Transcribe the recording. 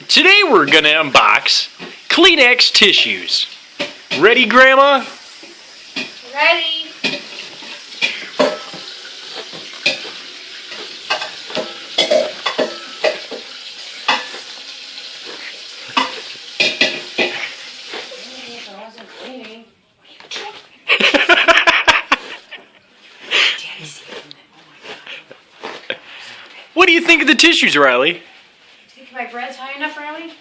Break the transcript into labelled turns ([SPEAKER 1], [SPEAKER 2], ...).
[SPEAKER 1] Today we're gonna unbox Kleenex tissues. Ready, Grandma?
[SPEAKER 2] Ready.
[SPEAKER 1] What do you think of the tissues, Riley?
[SPEAKER 2] Do you think my bread's high enough, Riley?